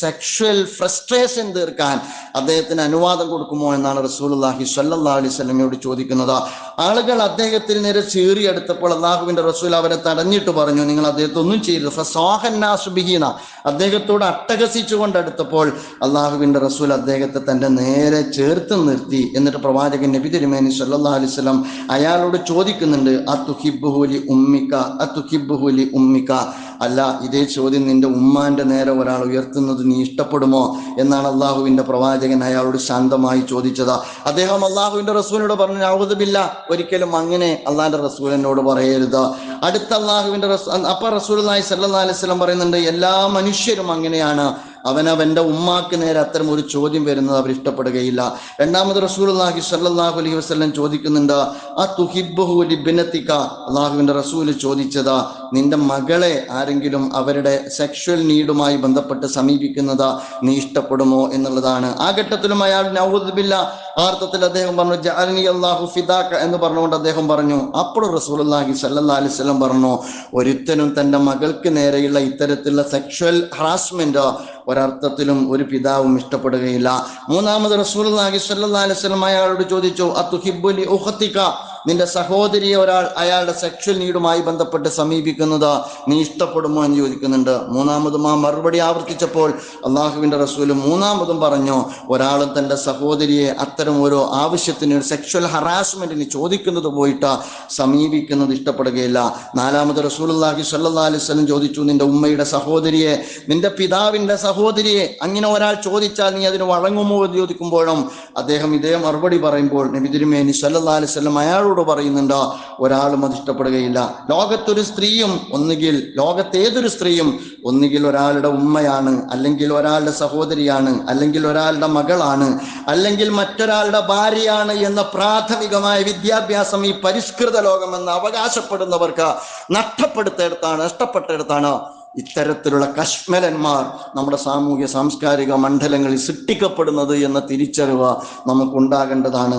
Sexual frustration തീർക്കാൻ അദ്ദേഹത്തിന് അനുവാദം കൊടുക്കുമോ എന്നാണ് റസൂലുള്ളാഹി സ്വല്ലല്ലാഹു അലൈഹി വസല്ലമയോട് ചോദിക്കുന്നത്. ആളുകൾ അദ്ദേഹത്തിന് നേരെ ചീറിയെടുത്തപ്പോൾ അള്ളാഹുവിന്റെ റസൂൽ അവരെ തടഞ്ഞിട്ട് പറഞ്ഞു, നിങ്ങൾ അദ്ദേഹത്തെ ഒന്നും ചെയ്യരുത്. ഫസാഹന്നാസു ബിഹിന, അദ്ദേഹത്തോട് അട്ടഹസിച്ചു കൊണ്ടെടുത്തപ്പോൾ അള്ളാഹുവിന്റെ റസൂൽ അദ്ദേഹത്തെ തന്റെ നേരെ ചേർത്ത് നിർത്തി. എന്നിട്ട് പ്രവാചകൻ നബി തിരുമേനി സല്ലല്ലാഹു അലൈഹി വസല്ലം അയാളോട് ചോദിക്കുന്നുണ്ട്, അത്തുഹിബ്ബുഹു ലി ഉമ്മിക അത്തുഹിബ്ബുഹു ലി ഉമ്മിക, അല്ല ഇതേ ചോദ്യം നിന്റെ ഉമ്മാന്റെ നേരെ ഒരാൾ ഉയർത്തുന്നത് നീ ഇഷ്ടപ്പെടുമോ എന്നാണ് അള്ളാഹുവിന്റെ പ്രവാചകൻ അയാളോട് ശാന്തമായി ചോദിച്ചത്. അദ്ദേഹം അള്ളാഹുവിന്റെ റസൂലിനോട് പറഞ്ഞു, ഔദു ബില്ലാ, ഒരിക്കലും അങ്ങനെ അള്ളാഹിന്റെ റസൂലിനോട് പറയരുത്. അടുത്ത അള്ളാഹുവിന്റെ അപ്പൊ റസൂലുള്ളാഹി സ്വല്ലല്ലാഹു അലൈഹി വസല്ലം പറയുന്നുണ്ട്, എല്ലാ മനുഷ്യരും അങ്ങനെയാണ്, അവനവന്റെ ഉമ്മാക്ക് നേരെ അത്തരം ഒരു ചോദ്യം വരുന്നത് അവർ ഇഷ്ടപ്പെടുകയില്ല. രണ്ടാമത് റസൂലുള്ളാഹി സ്വല്ലല്ലാഹു അലൈഹി വസല്ലം ചോദിക്കുന്നുണ്ട്, അതുഹിബ്ബുഹു ലിബ്നതിക, അള്ളാഹുവിന്റെ റസൂല് ചോദിച്ചത് നിന്റെ മകളെ ആരെങ്കിലും അവരുടെ സെക്ഷൽ നീഡുമായി ബന്ധപ്പെട്ട് സമീപിക്കുന്നത് നീ ഇഷ്ടപ്പെടുമോ എന്നുള്ളതാണ്. ആ ഘട്ടത്തിലും അയാൾ നഊദു ബില്ലാ, ആ അർത്ഥത്തിൽ അദ്ദേഹം പറഞ്ഞു ജഅലനി അല്ലാഹു ഫിദാക എന്ന് പറഞ്ഞുകൊണ്ട് അദ്ദേഹം പറഞ്ഞു. അപ്പോൾ റസൂലുള്ളാഹി സ്വല്ലല്ലാഹു അലൈഹി വസല്ലം പറഞ്ഞു, ഒരുത്തനും തന്റെ മകൾക്ക് നേരെയുള്ള ഇത്തരത്തിലുള്ള സെക്ഷൽ ഹറാസ്മെന്റ് ഒരർത്ഥത്തിലും ഒരു പിതാവും ഇഷ്ടപ്പെടുകയില്ല. മൂന്നാമത് റസൂലുള്ളാഹി സ്വല്ലല്ലാഹു അലൈഹി വസല്ലം അയാളോട് ചോദിച്ചു, അതുഹിബ്ബു ലി ഉഖ്തിക, നിന്റെ സഹോദരിയെ ഒരാൾ അയാളുടെ സെക്ഷൽ നീഡുമായി ബന്ധപ്പെട്ട് സമീപിക്കുന്നത് നീ ഇഷ്ടപ്പെടുമോ എന്ന് ചോദിക്കുന്നുണ്ട്. മൂന്നാമതും ആ മറുപടി ആവർത്തിച്ചപ്പോൾ അള്ളാഹുവിന്റെ റസൂല് മൂന്നാമതും പറഞ്ഞു, ഒരാളും തന്റെ സഹോദരിയെ അത്തരം ഓരോ ആവശ്യത്തിന് ഒരു സെക്ഷൽ ഹറാസ്മെന്റിന് ചോദിക്കുന്നത് പോയിട്ട് സമീപിക്കുന്നത് ഇഷ്ടപ്പെടുകയില്ല. നാലാമത് റസൂലുള്ളാഹി സ്വല്ലല്ലാഹു അലൈഹി വസല്ലം ചോദിച്ചു, നിന്റെ ഉമ്മയുടെ സഹോദരിയെ, നിന്റെ പിതാവിന്റെ സഹോദരിയെ അങ്ങനെ ഒരാൾ ചോദിച്ചാൽ നീ അതിന് വഴങ്ങുമോ എന്ന് ചോദിക്കുമ്പോഴും അദ്ദേഹം ഇതേ മറുപടി പറയുമ്പോൾ നബി തിരുമേനി സ്വല്ലല്ലാഹു അലൈഹി വസല്ലം അയാളോട് പറയുന്നുണ്ട്, ഒരാളും അത് ഇഷ്ടപ്പെടുകയില്ല. ലോകത്തൊരു സ്ത്രീയും ലോകത്തേതൊരു സ്ത്രീയും ഒന്നുകിൽ ഒരാളുടെ ഉമ്മയാണ്, അല്ലെങ്കിൽ ഒരാളുടെ സഹോദരിയാണ്, അല്ലെങ്കിൽ ഒരാളുടെ മകളാണ്, അല്ലെങ്കിൽ മറ്റൊരാളുടെ ഭാര്യയാണ് എന്ന പ്രാഥമികമായ വിദ്യാഭ്യാസം ഈ പരിഷ്കൃത ലോകമെന്ന് അവകാശപ്പെടുന്നവർക്ക് നഷ്ടപ്പെട്ടെടുത്താണ് ഇത്തരത്തിലുള്ള കശ്മലന്മാർ നമ്മുടെ സാമൂഹ്യ സാംസ്കാരിക മണ്ഡലങ്ങളിൽ സൃഷ്ടിക്കപ്പെടുന്നത് എന്ന തിരിച്ചറിവ് നമുക്കുണ്ടാകേണ്ടതാണ്.